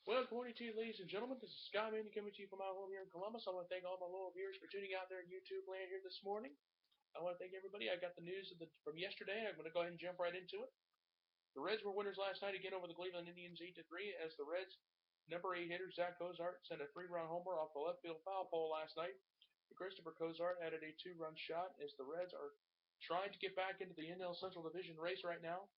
Well, good morning to you, ladies and gentlemen. This is Skyman coming to you from my home here in Columbus. I want to thank all my loyal viewers for tuning out there in YouTube land here this morning. I want to thank everybody. I got the news from yesterday. I'm going to go ahead and jump right into it. The Reds were winners last night again over the Cleveland Indians 8-3 as the Reds number 8 hitter Zach Cozart sent a 3-run homer off the left field foul pole last night. Christopher Cozart added a 2-run shot as the Reds are trying to get back into the NL Central Division race right now.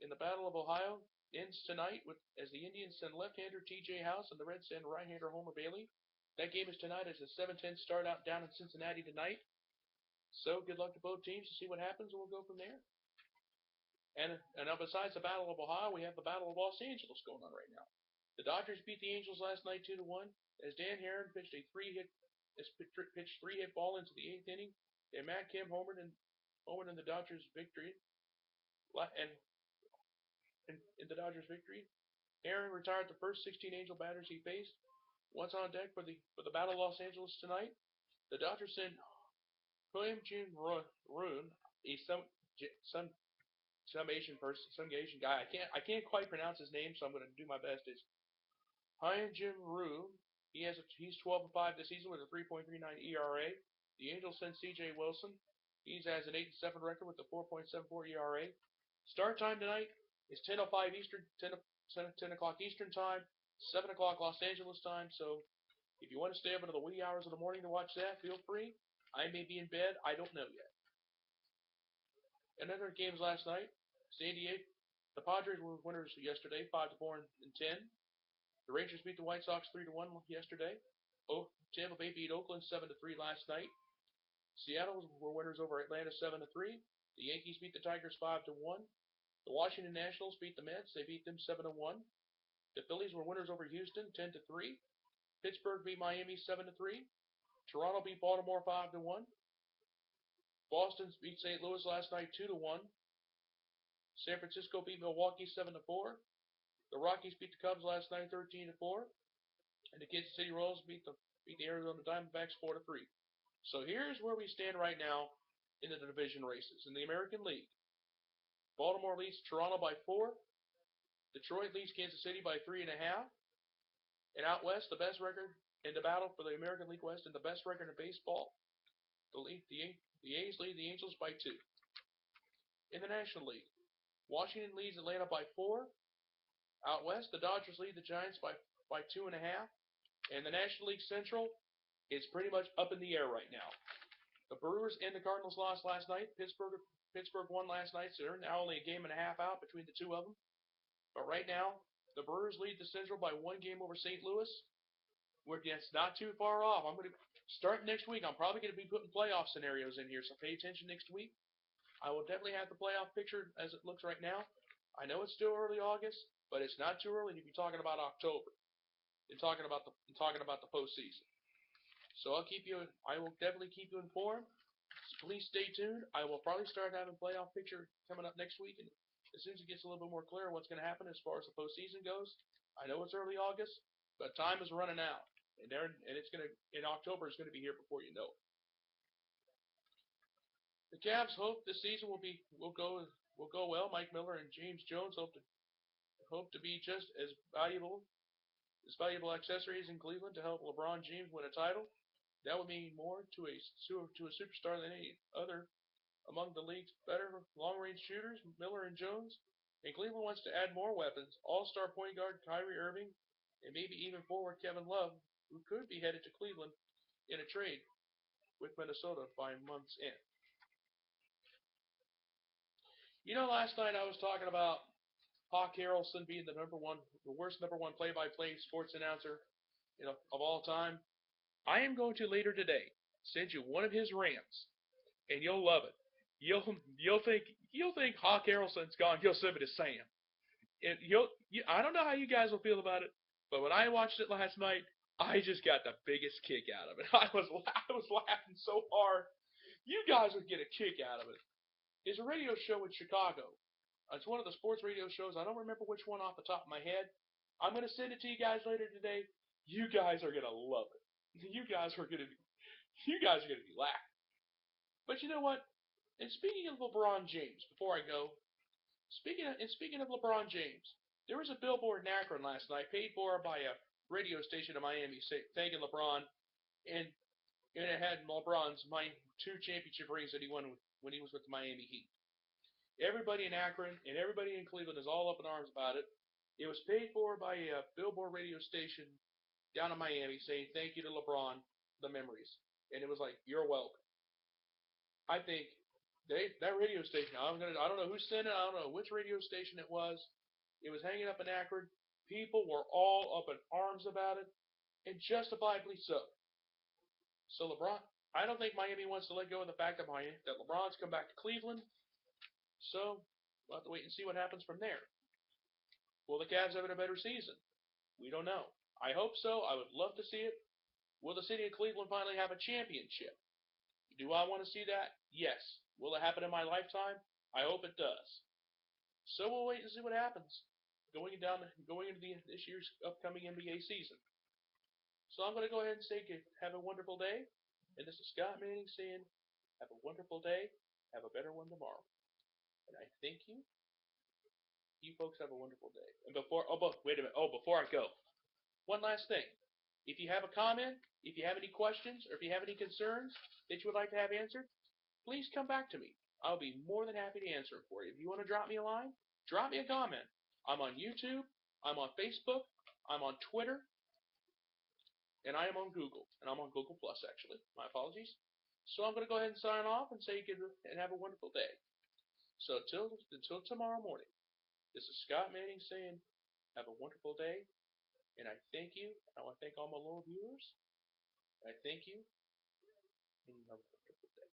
In the Battle of Ohio ends tonight as the Indians send left-hander T.J. House and the Reds send right-hander Homer Bailey. That game is tonight as a 7:10 start out down in Cincinnati tonight. So good luck to both teams to see what happens, and we'll go from there. And now besides the Battle of Ohio, we have the Battle of Los Angeles going on right now. The Dodgers beat the Angels last night 2-1 as Dan Herron pitched a three-hit ball into the eighth inning, and Matt Kim homered in the Dodgers' victory. And in the Dodgers' victory, Aaron retired the first 16 Angel batters he faced. Once on deck for the Battle of Los Angeles tonight, the Dodgers send William Jim Roon, some Asian person, some Asian guy. I can't quite pronounce his name, so I'm going to do my best. It's Hyun Jim Roon. He's 12-5 this season with a 3.39 ERA. The Angels send C.J. Wilson. He has an 8-7 record with a 4.74 ERA. Start time tonight is 10:05 Eastern, 10 o'clock Eastern time, 7 o'clock Los Angeles time. So if you want to stay up into the wee hours of the morning to watch that, feel free. I may be in bed. I don't know yet. Another games last night. San Diego, the Padres were winners yesterday, 5-4 and 10. The Rangers beat the White Sox 3-1 yesterday. Tampa Bay beat Oakland 7-3 last night. Seattle were winners over Atlanta 7-3. The Yankees beat the Tigers 5-1. The Washington Nationals beat the Mets. They beat them 7-1. The Phillies were winners over Houston 10-3. Pittsburgh beat Miami 7-3. Toronto beat Baltimore 5-1. Boston beat St. Louis last night 2-1. San Francisco beat Milwaukee 7-4. The Rockies beat the Cubs last night 13-4. And the Kansas City Royals beat the Arizona Diamondbacks 4-3. So here's where we stand right now in the division races. In the American League, Baltimore leads Toronto by 4. Detroit leads Kansas City by 3.5. And out west, the best record in the battle for the American League West and the best record in baseball, the A's lead the Angels by 2. In the National League, Washington leads Atlanta by 4. Out west, the Dodgers lead the Giants by 2.5. And the National League Central is pretty much up in the air right now. The Brewers and the Cardinals lost last night. Pittsburgh won last night, so they're now only a game and a half out between the two of them. But right now, the Brewers lead the Central by 1 game over St. Louis. It's not too far off. I'm going to start next week. I'm probably going to be putting playoff scenarios in here, so pay attention next week. I will definitely have the playoff picture as it looks right now. I know it's still early August, but it's not too early to be talking about October and talking about the postseason. So I will definitely keep you informed. So please stay tuned. I will probably start having playoff picture coming up next week, and as soon as it gets a little bit more clear what's going to happen as far as the postseason goes. I know it's early August, but time is running out, and it's going to in October is going to be here before you know it. The Cavs hope this season will go well. Mike Miller and James Jones hope to be just as valuable accessories in Cleveland to help LeBron James win a title. That would mean more to a superstar than any other among the league's better long-range shooters, Miller and Jones. And Cleveland wants to add more weapons. All-star point guard Kyrie Irving, and maybe even forward Kevin Love, who could be headed to Cleveland in a trade with Minnesota by month's end. You know, last night I was talking about Hawk Harrelson being the worst number one play-by-play sports announcer, of all time. I am going to later today send you one of his rants, and you'll love it. You'll think Hawk Harrelson's gone Yosemite Sam. And I don't know how you guys will feel about it, but when I watched it last night, I just got the biggest kick out of it. I was laughing so hard. You guys would get a kick out of it. It's a radio show in Chicago. It's one of the sports radio shows. I don't remember which one off the top of my head. I'm going to send it to you guys later today. You guys are going to love it. You guys are going to be laughing. But you know what? And speaking of LeBron James, before I go, speaking of LeBron James, There was a billboard in Akron last night, paid for by a radio station in Miami, thanking LeBron, and it had LeBron's two championship rings that he won when he was with the Miami Heat. Everybody in Akron and everybody in Cleveland is all up in arms about it. It was paid for by a billboard radio station down in Miami saying thank you to LeBron, the memories. And it was like, you're welcome. I think that radio station, I don't know who sent it, I don't know which radio station it was. It was hanging up in Akron. People were all up in arms about it, and justifiably so. So LeBron, I don't think Miami wants to let go of the fact that LeBron's come back to Cleveland. So we'll have to wait and see what happens from there. Will the Cavs have a better season? We don't know. I hope so. I would love to see it. Will the city of Cleveland finally have a championship? Do I want to see that? Yes. Will it happen in my lifetime? I hope it does. So we'll wait and see what happens going into this year's upcoming NBA season. So I'm going to go ahead and say have a wonderful day. And this is Scott Manning saying have a wonderful day. Have a better one tomorrow. And I thank you. You folks have a wonderful day. And before I go, one last thing. If you have a comment, if you have any questions, or if you have any concerns that you would like to have answered, please come back to me. I'll be more than happy to answer them for you. If you want to drop me a line, drop me a comment. I'm on YouTube, I'm on Facebook, I'm on Twitter, and I am on Google. And I'm on Google Plus, actually. My apologies. So I'm going to go ahead and sign off and say good and have a wonderful day. So until tomorrow morning, this is Scott Manning saying have a wonderful day. And I thank you. I want to thank all my loyal viewers. I thank you. And have a wonderful day.